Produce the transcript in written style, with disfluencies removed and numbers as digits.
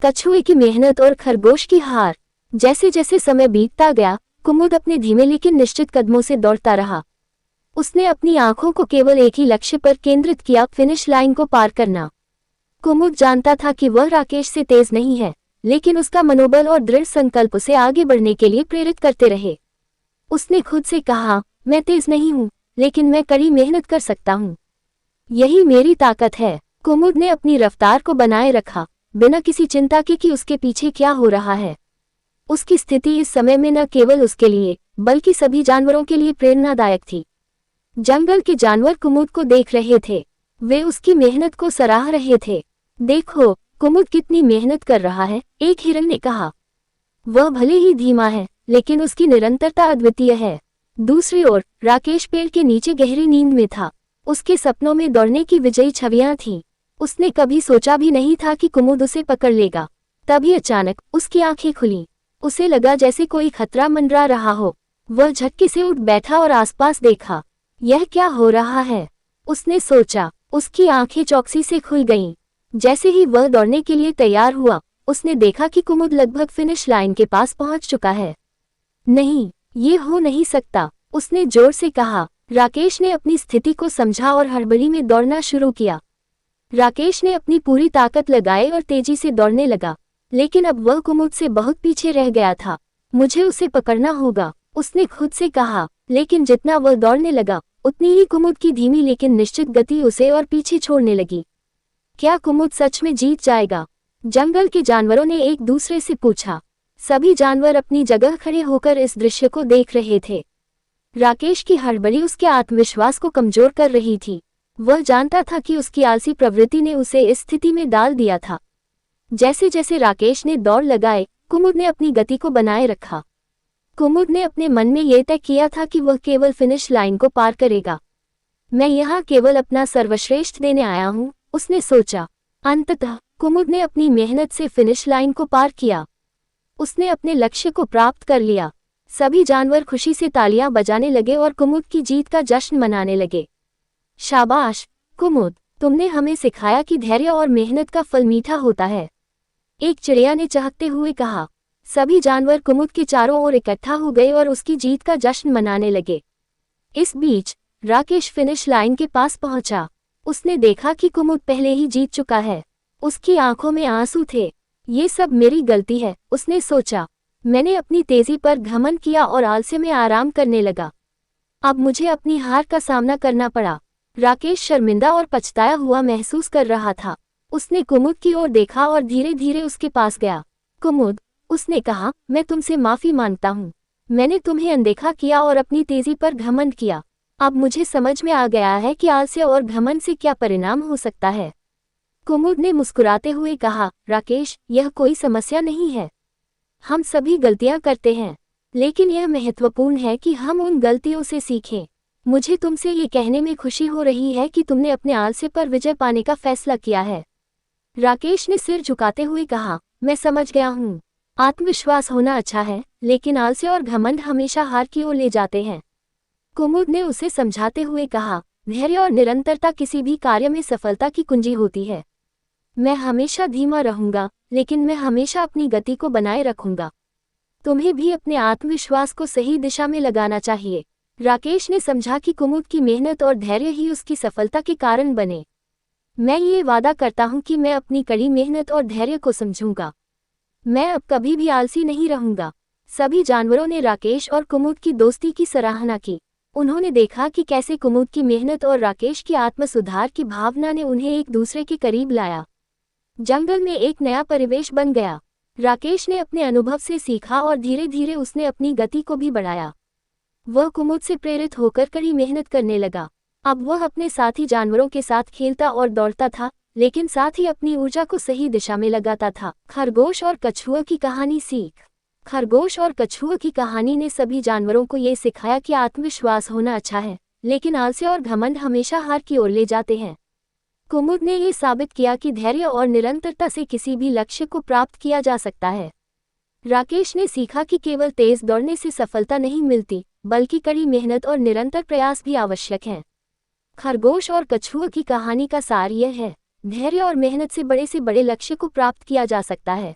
कछुए की मेहनत और खरगोश की हार। जैसे जैसे समय बीतता गया, कुमुद अपने धीमे लेकिन निश्चित कदमों से दौड़ता रहा। उसने अपनी आंखों को केवल एक ही लक्ष्य पर केंद्रित किया, फिनिश लाइन को पार करना। कुमुद जानता था कि वह राकेश से तेज नहीं है, लेकिन उसका मनोबल और दृढ़ संकल्प उसे आगे बढ़ने के लिए प्रेरित करते रहे। उसने खुद से कहा, मैं तेज नहीं हूं, लेकिन मैं कड़ी मेहनत कर सकता हूं। यही मेरी ताकत है। कुमुद ने अपनी रफ्तार को बनाए रखा, बिना किसी चिंता के कि उसके पीछे क्या हो रहा है। उसकी स्थिति इस समय में न केवल उसके लिए, बल्कि सभी जानवरों के लिए प्रेरणादायक थी। जंगल के जानवर कुमुद को देख रहे थे। वे उसकी मेहनत को सराह रहे थे। देखो, कुमुद कितनी मेहनत कर रहा है, एक हिरन ने कहा। वह भले ही धीमा है, लेकिन उसकी निरंतरता अद्वितीय है। दूसरी ओर राकेश पेड़ के नीचे गहरी नींद में था। उसके सपनों में दौड़ने की विजयी छवियां थीं। उसने कभी सोचा भी नहीं था कि कुमुद उसे पकड़ लेगा। तभी अचानक उसकी आंखें खुलीं। उसे लगा जैसे कोई खतरा मंडरा रहा हो। वह झटके से उठ बैठा और आसपास देखा। यह क्या हो रहा है, उसने सोचा। उसकी आंखें चौकसी से खुल गईं। जैसे ही वह दौड़ने के लिए तैयार हुआ, उसने देखा कि कुमुद लगभग फिनिश लाइन के पास पहुंच चुका है। नहीं, ये हो नहीं सकता, उसने जोर से कहा। राकेश ने अपनी स्थिति को समझा और हड़बड़ी में दौड़ना शुरू किया। राकेश ने अपनी पूरी ताकत लगाई और तेजी से दौड़ने लगा, लेकिन अब वह कुमुद से बहुत पीछे रह गया था। मुझे उसे पकड़ना होगा, उसने खुद से कहा। लेकिन जितना वह दौड़ने लगा, उतनी ही कुमुद की धीमी लेकिन निश्चित गति उसे और पीछे छोड़ने लगी। क्या कुमुद सच में जीत जाएगा? जंगल के जानवरों ने एक दूसरे से पूछा। सभी जानवर अपनी जगह खड़े होकर इस दृश्य को देख रहे थे। राकेश की हड़बड़ी उसके आत्मविश्वास को कमजोर कर रही थी। वह जानता था कि उसकी आलसी प्रवृत्ति ने उसे इस स्थिति में डाल दिया था। जैसे जैसे राकेश ने दौड़ लगाए, कुमुद ने अपनी गति को बनाए रखा। कुमुद ने अपने मन में यह तय किया था कि वह केवल फिनिश लाइन को पार करेगा। मैं यहाँ केवल अपना सर्वश्रेष्ठ देने आया हूँ, उसने सोचा। अंततः कुमुद ने अपनी मेहनत से फिनिश लाइन को पार किया। उसने अपने लक्ष्य को प्राप्त कर लिया। सभी जानवर खुशी से तालियां बजाने लगे और कुमुद की जीत का जश्न मनाने लगे। शाबाश कुमुद, तुमने हमें सिखाया कि धैर्य और मेहनत का फल मीठा होता है, एक चिड़िया ने चहकते हुए कहा। सभी जानवर कुमुद के चारों ओर इकट्ठा हो गए और उसकी जीत का जश्न मनाने लगे। इस बीच राकेश फिनिश लाइन के पास पहुंचा। उसने देखा कि कुमुद पहले ही जीत चुका है। उसकी आंखों में आंसू थे। ये सब मेरी गलती है, उसने सोचा। मैंने अपनी तेजी पर घमंड किया और आलस्य में आराम करने लगा। अब मुझे अपनी हार का सामना करना पड़ा। राकेश शर्मिंदा और पछताया हुआ महसूस कर रहा था। उसने कुमुद की ओर देखा और धीरे धीरे उसके पास गया। कुमुद, उसने कहा, मैं तुमसे माफी मांगता हूँ। मैंने तुम्हें अनदेखा किया और अपनी तेजी पर घमंड किया। अब मुझे समझ में आ गया है कि आलस्य और घमंड से क्या परिणाम हो सकता है। कुमुद ने मुस्कुराते हुए कहा, राकेश, यह कोई समस्या नहीं है। हम सभी गलतियां करते हैं, लेकिन यह महत्वपूर्ण है कि हम उन गलतियों से सीखें। मुझे तुमसे ये कहने में खुशी हो रही है कि तुमने अपने आलस्य पर विजय पाने का फैसला किया है। राकेश ने सिर झुकाते हुए कहा, मैं समझ गया हूँ। आत्मविश्वास होना अच्छा है, लेकिन आलस्य और घमंड हमेशा हार की ओर ले जाते हैं। कुमुद ने उसे समझाते हुए कहा, धैर्य और निरंतरता किसी भी कार्य में सफलता की कुंजी होती है। मैं हमेशा धीमा रहूंगा, लेकिन मैं हमेशा अपनी गति को बनाए रखूंगा। तुम्हें भी अपने आत्मविश्वास को सही दिशा में लगाना चाहिए। राकेश ने समझा कि कुमुद की मेहनत और धैर्य ही उसकी सफलता के कारण बने। मैं ये वादा करता हूँ कि मैं अपनी कड़ी मेहनत और धैर्य को समझूंगा। मैं अब कभी भी आलसी नहीं रहूंगा। सभी जानवरों ने राकेश और कुमुद की दोस्ती की सराहना की। उन्होंने देखा कि कैसे कुमुद की मेहनत और राकेश की आत्म सुधार की भावना ने उन्हें एक दूसरे के करीब लाया। जंगल में एक नया परिवेश बन गया। राकेश ने अपने अनुभव से सीखा और धीरे धीरे उसने अपनी गति को भी बढ़ाया। वह कुमुद से प्रेरित होकर कड़ी मेहनत करने लगा। अब वह अपने साथी जानवरों के साथ खेलता और दौड़ता था, लेकिन साथ ही अपनी ऊर्जा को सही दिशा में लगाता था। खरगोश और कछुआ की कहानी सीख। खरगोश और कछुआ की कहानी ने सभी जानवरों को ये सिखाया कि आत्मविश्वास होना अच्छा है, लेकिन आलस्य और घमंड हमेशा हार की ओर ले जाते हैं। कुमुद ने ये साबित किया कि धैर्य और निरंतरता से किसी भी लक्ष्य को प्राप्त किया जा सकता है। राकेश ने सीखा कि केवल तेज दौड़ने से सफलता नहीं मिलती, बल्कि कड़ी मेहनत और निरंतर प्रयास भी आवश्यक हैं। खरगोश और कछुआ की कहानी का सार यह है, धैर्य और मेहनत से बड़े लक्ष्य को प्राप्त किया जा सकता है।